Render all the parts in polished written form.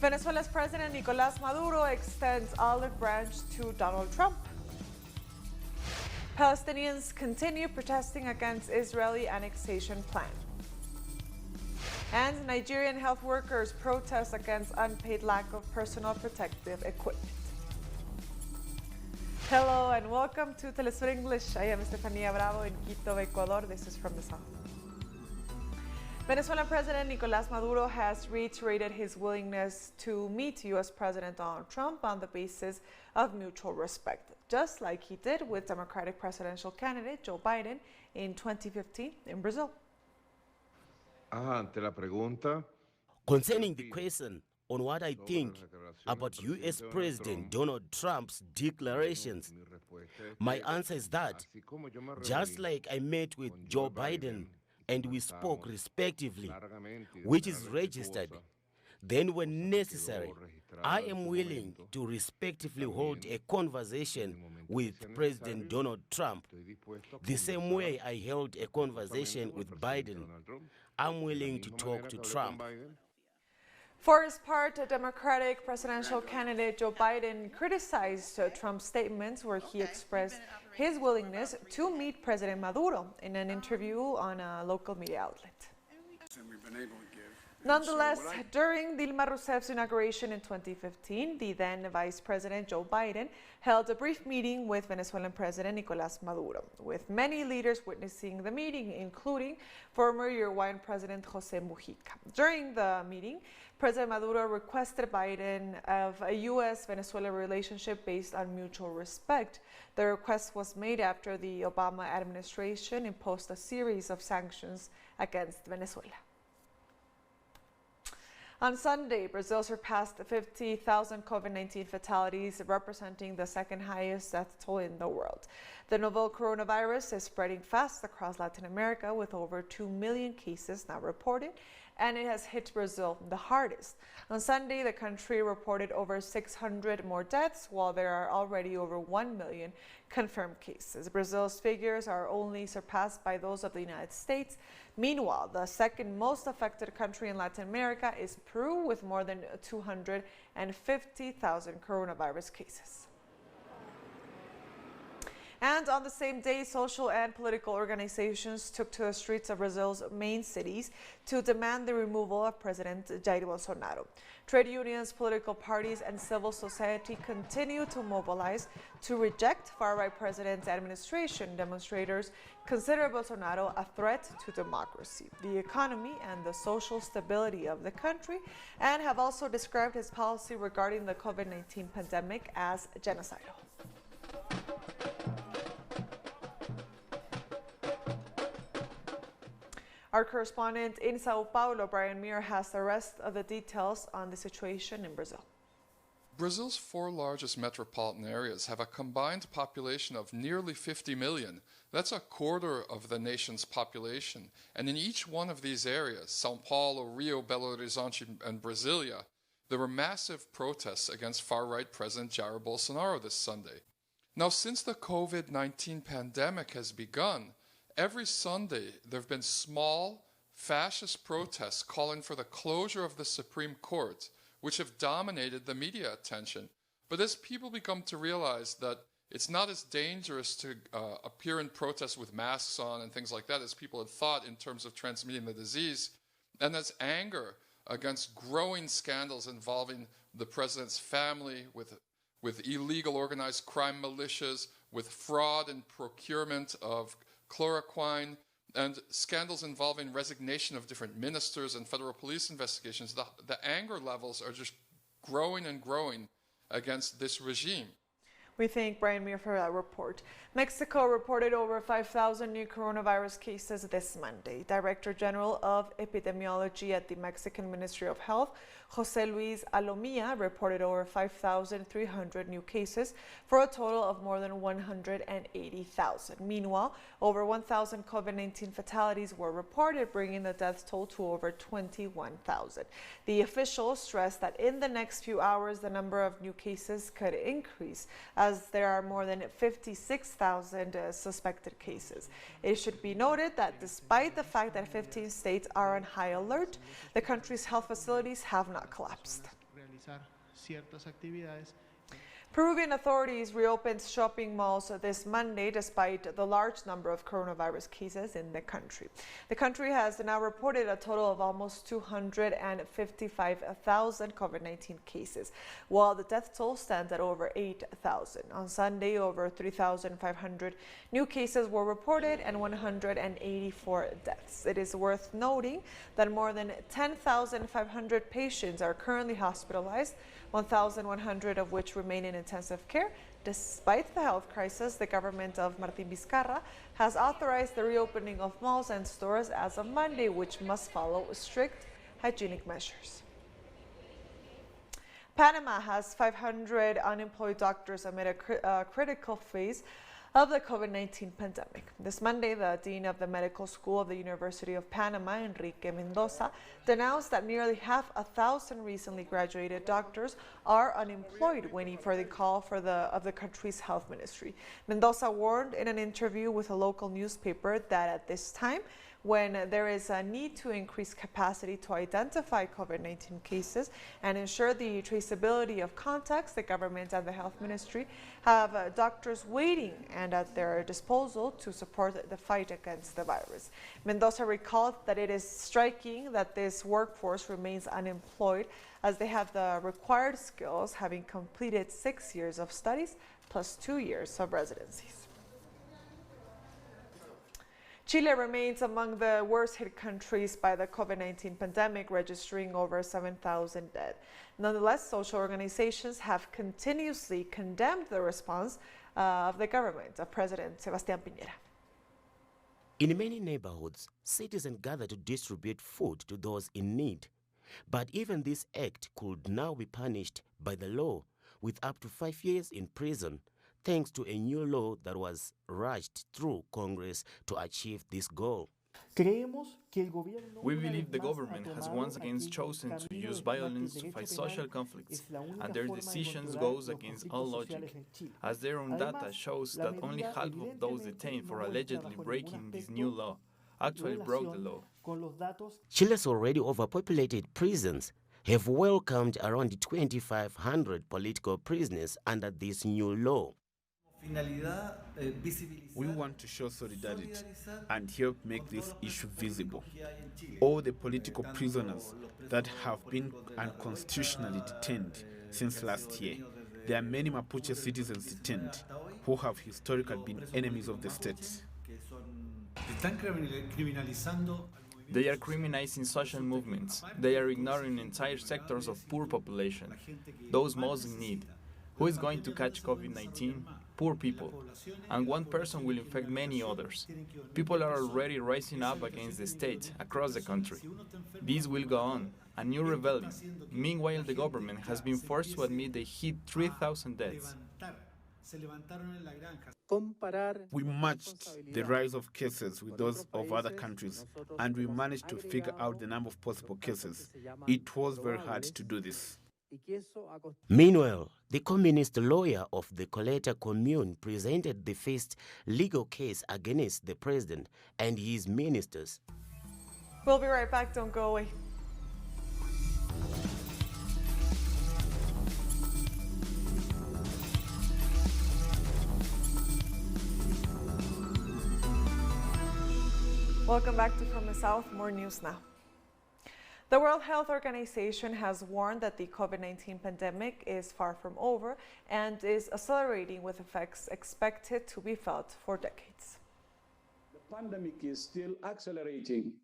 Venezuela's President Nicolas Maduro extends olive branch to Donald Trump. Palestinians continue protesting against Israeli annexation plan. And Nigerian health workers protest against unpaid lack of personal protective equipment. Hello and welcome to Telesur English. I am Estefania Bravo in Quito, Ecuador. This is from the South. Venezuelan President Nicolas Maduro has reiterated his willingness to meet U.S. President Donald Trump on the basis of mutual respect, just like he did with Democratic presidential candidate Joe Biden in 2015 in Brazil. Concerning the question on what I think about U.S. President Donald Trump's declarations, my answer is that just like I met with Joe Biden and we spoke respectively, which is registered, then when necessary, I am willing to respectively hold a conversation with President Donald Trump. The same way I held a conversation with Biden, I'm willing to talk to Trump. For his part, Democratic presidential candidate Joe Biden criticized Trump's statements where he expressed his willingness to meet President Maduro in an interview on a local media outlet. Nonetheless, during Dilma Rousseff's inauguration in 2015, the then Vice President Joe Biden held a brief meeting with Venezuelan President Nicolas Maduro, with many leaders witnessing the meeting, including former Uruguayan President José Mujica. During the meeting, President Maduro requested Biden of a U.S.-Venezuela relationship based on mutual respect. The request was made after the Obama administration imposed a series of sanctions against Venezuela. On Sunday, Brazil surpassed 50,000 COVID-19 fatalities, representing the second highest death toll in the world. The novel coronavirus is spreading fast across Latin America, with over 2 million cases now reported, and it has hit Brazil the hardest. On Sunday, the country reported over 600 more deaths, while there are already over 1 million confirmed cases. Brazil's figures are only surpassed by those of the United States. Meanwhile, the second most affected country in Latin America is Peru, with more than 250,000 coronavirus cases. And on the same day, social and political organizations took to the streets of Brazil's main cities to demand the removal of President Jair Bolsonaro. Trade unions, political parties, and civil society continue to mobilize to reject far-right president's administration. Demonstrators consider Bolsonaro a threat to democracy, the economy, and the social stability of the country, and have also described his policy regarding the COVID-19 pandemic as genocidal. Our correspondent in Sao Paulo, Brian Muir, has the rest of the details on the situation in Brazil. Brazil's 4 largest metropolitan areas have a combined population of nearly 50 million. That's a quarter of the nation's population. And in each one of these areas, Sao Paulo, Rio, Belo Horizonte, and Brasilia, there were massive protests against far-right President Jair Bolsonaro this Sunday. Now, since the COVID-19 pandemic has begun, every Sunday, there have been small, fascist protests calling for the closure of the Supreme Court, which have dominated the media attention. But as people become to realize that it's not as dangerous to appear in protests with masks on and things like that as people had thought in terms of transmitting the disease, and as anger against growing scandals involving the president's family with illegal organized crime militias, with fraud and procurement of chloroquine, and scandals involving resignation of different ministers and federal police investigations, the anger levels are just growing and growing against this regime. We thank Brian Muir for that report. Mexico reported over 5,000 new coronavirus cases this Monday. Director General of Epidemiology at the Mexican Ministry of Health, José Luis Alomía, reported over 5,300 new cases for a total of more than 180,000. Meanwhile, over 1,000 COVID-19 fatalities were reported, bringing the death toll to over 21,000. The officials stressed that in the next few hours, the number of new cases could increase, as there are more than 56,000 suspected cases. It should be noted that despite the fact that 15 states are on high alert, the country's health facilities have not collapsed. ciertas actividades. Peruvian authorities reopened shopping malls this Monday despite the large number of coronavirus cases in the country. The country has now reported a total of almost 255,000 COVID-19 cases, while the death toll stands at over 8,000. On Sunday, over 3,500 new cases were reported and 184 deaths. It is worth noting that more than 10,500 patients are currently hospitalized, 1,100 of which remain in intensive care. Despite the health crisis, the government of Martín Vizcarra has authorized the reopening of malls and stores as of Monday, which must follow strict hygienic measures. Panama has 500 unemployed doctors amid a critical phase of the COVID-19 pandemic. This Monday, the Dean of the Medical School of the University of Panama, Enrique Mendoza, denounced that nearly 500,000 recently graduated doctors are unemployed, waiting for the call of the country's health ministry. Mendoza warned in an interview with a local newspaper that at this time, when there is a need to increase capacity to identify COVID-19 cases and ensure the traceability of contacts, the government and the health ministry have doctors waiting and at their disposal to support the fight against the virus. Mendoza recalled that it is striking that this workforce remains unemployed as they have the required skills, having completed 6 years of studies plus 2 years of residencies. Chile remains among the worst hit countries by the COVID-19 pandemic, registering over 7,000 dead. Nonetheless, social organizations have continuously condemned the response of the government of President Sebastián Piñera. In many neighborhoods, citizens gather to distribute food to those in need. But even this act could now be punished by the law with up to 5 years in prison, thanks to a new law that was rushed through Congress to achieve this goal. We believe the government has once again chosen to use violence to fight social conflicts, and their decisions goes against all logic, as their own data shows that only half of those detained for allegedly breaking this new law actually broke the law. Chile's already overpopulated prisons have welcomed around 2,500 political prisoners under this new law. We want to show solidarity and help make this issue visible. All the political prisoners that have been unconstitutionally detained since last year. There are many Mapuche citizens detained who have historically been enemies of the state. They are criminalizing social movements. They are ignoring entire sectors of poor population, those most in need. Who is going to catch COVID-19? Poor people. And one person will infect many others. People are already rising up against the state across the country. This will go on, a new rebellion. Meanwhile, the government has been forced to admit they hit 3,000 deaths. We matched the rise of cases with those of other countries, and we managed to figure out the number of possible cases. It was very hard to do this. Meanwhile, the communist lawyer of the Coleta commune presented the first legal case against the president and his ministers. We'll be right back. Don't go away. Welcome back to From the South. More news now. The World Health Organization has warned that the COVID-19 pandemic is far from over and is accelerating, with effects expected to be felt for decades. The pandemic is still accelerating.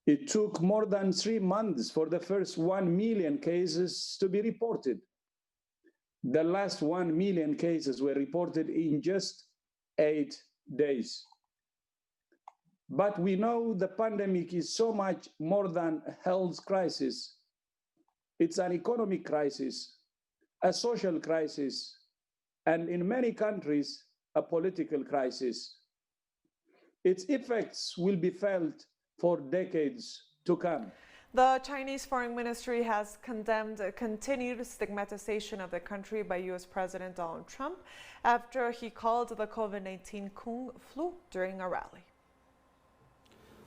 It took more than 3 months for the first 1 million cases to be reported. The last 1 million cases were reported in just 8 days. But we know the pandemic is so much more than a health crisis. It's an economic crisis, a social crisis, and in many countries, a political crisis. Its effects will be felt for decades to come. The Chinese Foreign Ministry has condemned continued stigmatization of the country by U.S. President Donald Trump after he called the COVID-19 Kung flu during a rally.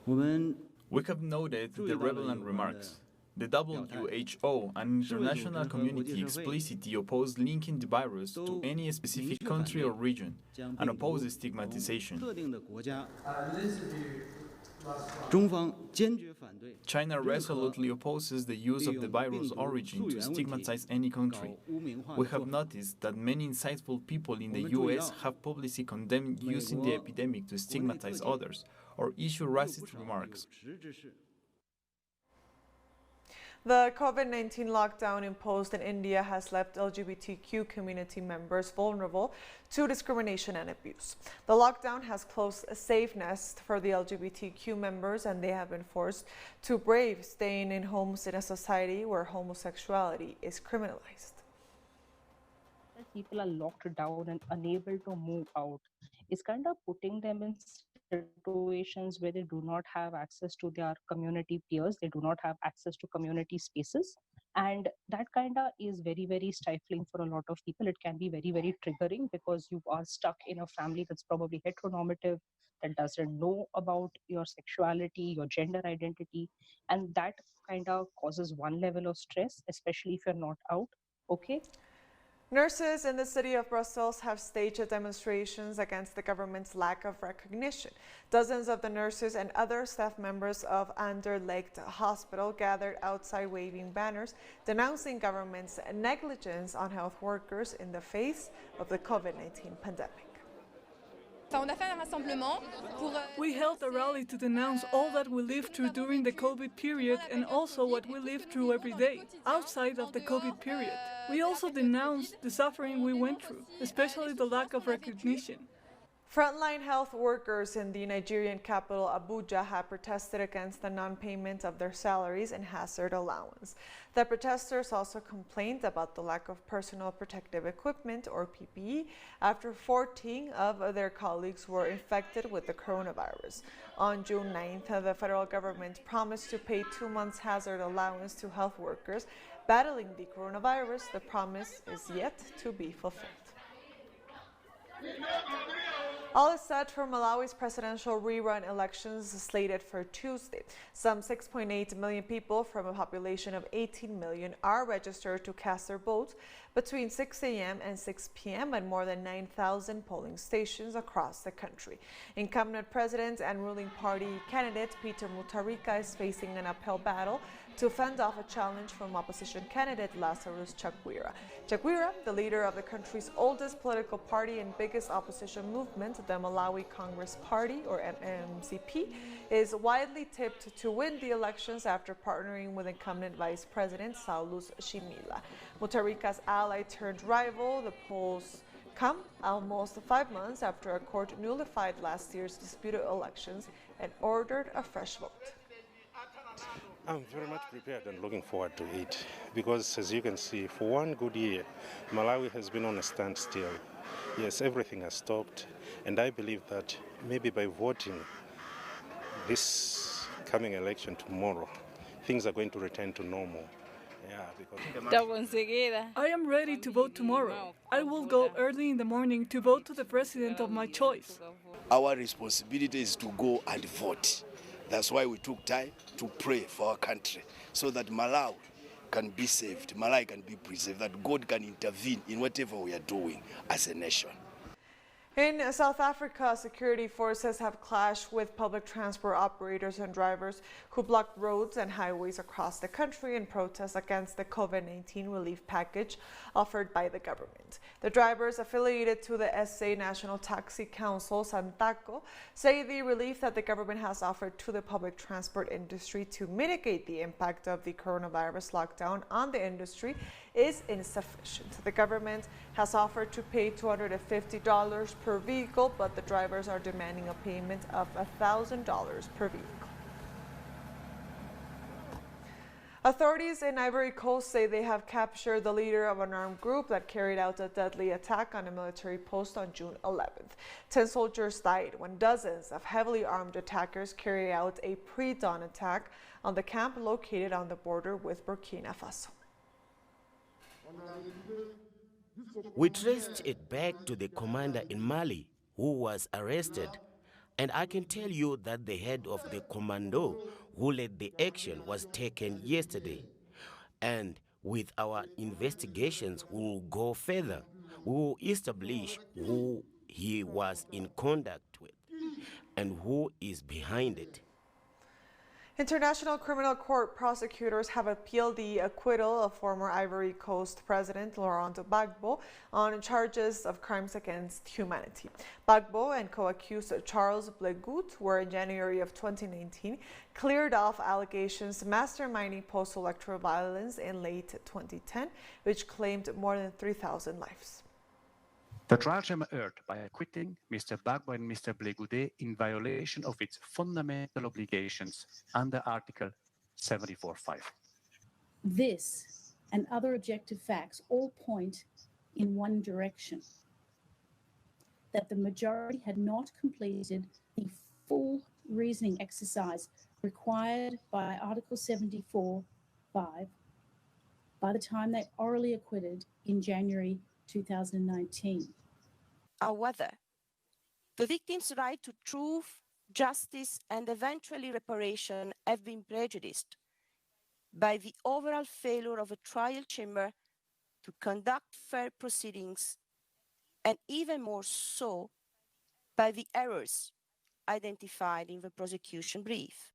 We have noted the relevant remarks. The WHO and international community explicitly oppose linking the virus to any specific country or region and oppose stigmatization. China resolutely opposes the use of the virus origin to stigmatize any country. We have noticed that many insightful people in the US have publicly condemned using the epidemic to stigmatize others or issue racist remarks. The COVID-19 lockdown imposed in India has left LGBTQ community members vulnerable to discrimination and abuse. The lockdown has closed a safe nest for the LGBTQ members, and they have been forced to brave staying in homes in a society where homosexuality is criminalized. People are locked down and unable to move out is kind of putting them in situations where they do not have access to their community peers, they do not have access to community spaces, and that kind of is very, very stifling for a lot of people. It can be very, very triggering because you are stuck in a family that's probably heteronormative, that doesn't know about your sexuality, your gender identity, and that kind of causes one level of stress, especially if you're not out. Okay. Nurses in the city of Brussels have staged demonstrations against the government's lack of recognition. Dozens of the nurses and other staff members of Anderlecht Hospital gathered outside waving banners denouncing government's negligence on health workers in the face of the COVID-19 pandemic. We held a rally to denounce all that we lived through during the COVID period and also what we live through every day, outside of the COVID period. We also denounced the suffering we went through, especially the lack of recognition. Frontline health workers in the Nigerian capital Abuja have protested against the non-payment of their salaries and hazard allowance. The protesters also complained about the lack of personal protective equipment or PPE after 14 of their colleagues were infected with the coronavirus. On June 9th, the federal government promised to pay 2 months hazard allowance to health workers battling the coronavirus. The promise is yet to be fulfilled. All is set for Malawi's presidential rerun elections slated for Tuesday. Some 6.8 million people from a population of 18 million are registered to cast their votes between 6 a.m. and 6 p.m. at more than 9,000 polling stations across the country. Incumbent president and ruling party candidate Peter Mutharika is facing an uphill battle to fend off a challenge from opposition candidate Lazarus Chakwera. Chakwera, the leader of the country's oldest political party and biggest opposition movement, the Malawi Congress Party, or MCP, is widely tipped to win the elections after partnering with incumbent Vice President Saulus Shimila. Mutharika's ally turned rival, the polls come almost 5 months after a court nullified last year's disputed elections and ordered a fresh vote. I'm very much prepared and looking forward to it because, as you can see, for one good year, Malawi has been on a standstill. Yes, everything has stopped, and I believe that maybe by voting this coming election tomorrow, things are going to return to normal. I am ready to vote tomorrow. I will go early in the morning to vote to the president of my choice. Our responsibility is to go and vote. That's why we took time to pray for our country so that Malawi can be saved, Malawi can be preserved, that God can intervene in whatever we are doing as a nation. In South Africa, security forces have clashed with public transport operators and drivers who blocked roads and highways across the country in protest against the COVID-19 relief package offered by the government. The drivers affiliated to the SA National Taxi Council, Santaco, say the relief that the government has offered to the public transport industry to mitigate the impact of the coronavirus lockdown on the industry is insufficient. The government has offered to pay $250 per vehicle, but the drivers are demanding a payment of $1,000 per vehicle. Authorities in Ivory Coast say they have captured the leader of an armed group that carried out a deadly attack on a military post on June 11th. 10 soldiers died when dozens of heavily armed attackers carried out a pre-dawn attack on the camp located on the border with Burkina Faso. We traced it back to the commander in Mali, who was arrested And I can tell you that the head of the commando who led the action was taken yesterday. And with our investigations, we will go further. We will establish who he was in contact with and who is behind it. International Criminal Court prosecutors have appealed the acquittal of former Ivory Coast President Laurent Gbagbo on charges of crimes against humanity. Gbagbo and co-accused Charles Blegut were in January of 2019 cleared off allegations masterminding post-electoral violence in late 2010, which claimed more than 3,000 lives. The trial chamber erred by acquitting Mr. Gbagbo and Mr. Blegudet in violation of its fundamental obligations under Article 74.5. This and other objective facts all point in one direction, that the majority had not completed the full reasoning exercise required by Article 74.5 by the time they orally acquitted in January 2019. However, the victims' right to truth, justice, and eventually reparation have been prejudiced by the overall failure of a trial chamber to conduct fair proceedings, and even more so by the errors identified in the prosecution brief.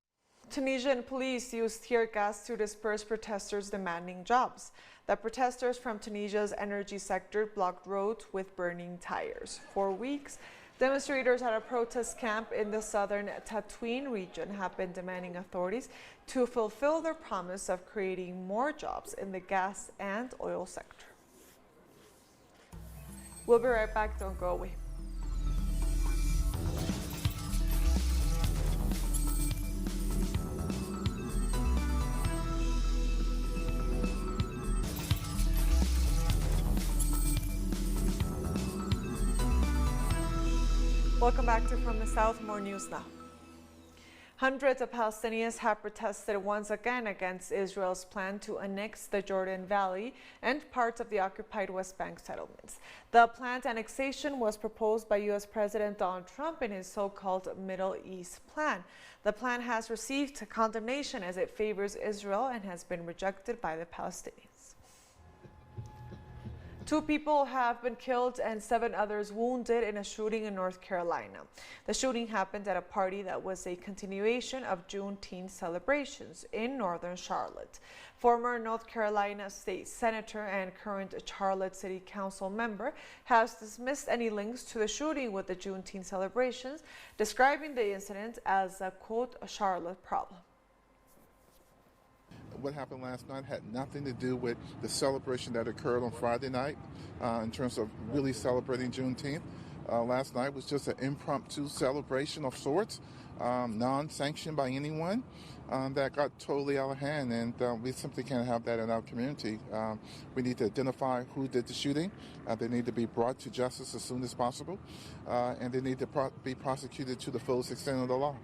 Tunisian police used tear gas to disperse protesters demanding jobs. The protesters from Tunisia's energy sector blocked roads with burning tires. For weeks, demonstrators at a protest camp in the southern Tatooine region have been demanding authorities to fulfill their promise of creating more jobs in the gas and oil sector. We'll be right back, don't go away. Welcome back to From the South, more news now. Hundreds of Palestinians have protested once again against Israel's plan to annex the Jordan Valley and parts of the occupied West Bank settlements. The planned annexation was proposed by U.S. President Donald Trump in his so-called Middle East plan. The plan has received condemnation as it favors Israel and has been rejected by the Palestinians. 2 people have been killed and 7 others wounded in a shooting in North Carolina. The shooting happened at a party that was a continuation of Juneteenth celebrations in northern Charlotte. Former North Carolina State Senator and current Charlotte City Council member has dismissed any links to the shooting with the Juneteenth celebrations, describing the incident as a, quote, a Charlotte problem. What happened last night had nothing to do with the celebration that occurred on Friday night in terms of really celebrating Juneteenth. Last night was just an impromptu celebration of sorts, non-sanctioned by anyone, that got totally out of hand, and we simply can't have that in our community. We need to identify who did the shooting. They need to be brought to justice as soon as possible, and they need to be prosecuted to the fullest extent of the law.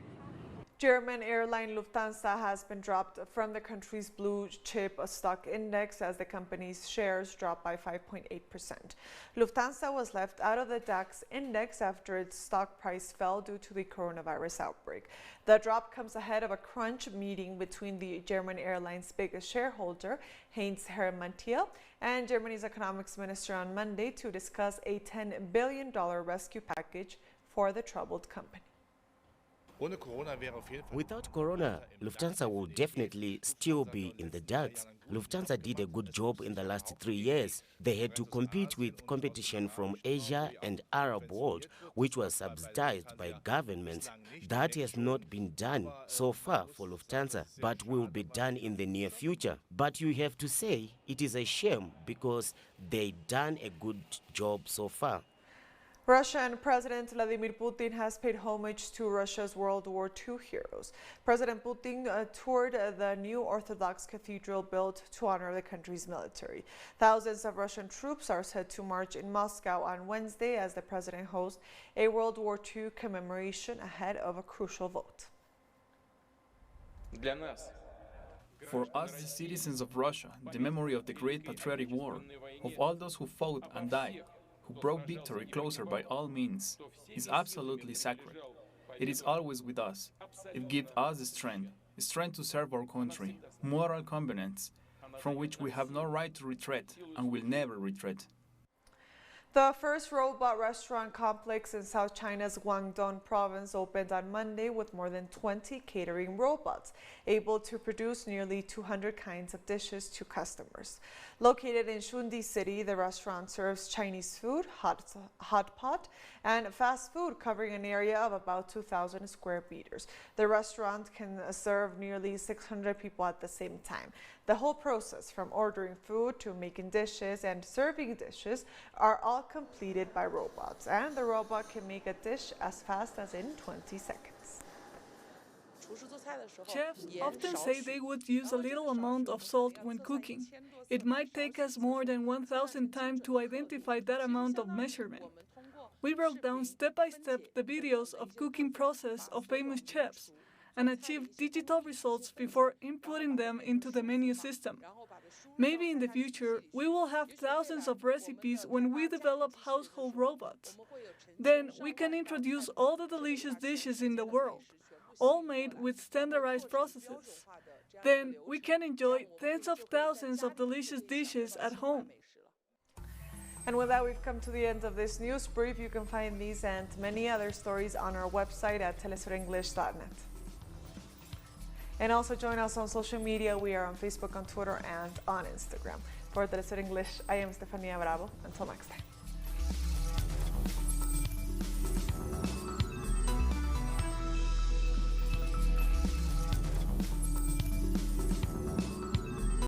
German airline Lufthansa has been dropped from the country's blue chip stock index as the company's shares dropped by 5.8%. Lufthansa was left out of the DAX index after its stock price fell due to the coronavirus outbreak. The drop comes ahead of a crunch meeting between the German airline's biggest shareholder, Heinz Hermann-Thiel, and Germany's economics minister on Monday to discuss a $10 billion rescue package for the troubled company. Without Corona, Lufthansa will definitely still be in the DAX. Lufthansa did a good job in the last 3 years. They had to compete with competition from Asia and Arab world, which was subsidized by governments. That has not been done so far for Lufthansa, but will be done in the near future. But you have to say it is a shame because they done a good job so far. Russian President Vladimir Putin has paid homage to Russia's World War II heroes. President Putin toured the new Orthodox cathedral built to honor the country's military. Thousands of Russian troops are set to march in Moscow on Wednesday as the president hosts a World War II commemoration ahead of a crucial vote. For us, the citizens of Russia, the memory of the Great Patriotic War, of all those who fought and died, who brought victory closer by all means, is absolutely sacred. It is always with us. It gives us strength to serve our country, moral confidence, from which we have no right to retreat and will never retreat. The first robot restaurant complex in South China's Guangdong province opened on Monday with more than 20 catering robots, able to produce nearly 200 kinds of dishes to customers. Located in Shundi City, the restaurant serves Chinese food, hot pot, and fast food covering an area of about 2,000 square meters. The restaurant can serve nearly 600 people at the same time. The whole process, from ordering food to making dishes and serving dishes, are all completed by robots, and the robot can make a dish as fast as in 20 seconds. Chefs often say they would use a little amount of salt when cooking. It might take us more than 1,000 times to identify that amount of measurement. We broke down step by step the videos of cooking process of famous chefs and achieved digital results before inputting them into the menu system. Maybe in the future, we will have thousands of recipes when we develop household robots. Then we can introduce all the delicious dishes in the world, all made with standardized processes. Then we can enjoy tens of thousands of delicious dishes at home. And with that, we've come to the end of this news brief. You can find these and many other stories on our website at telesurenglish.net. And also join us on social media. We are on Facebook, on Twitter, and on Instagram. For Telesur English, I am Stefania Bravo. Until next time.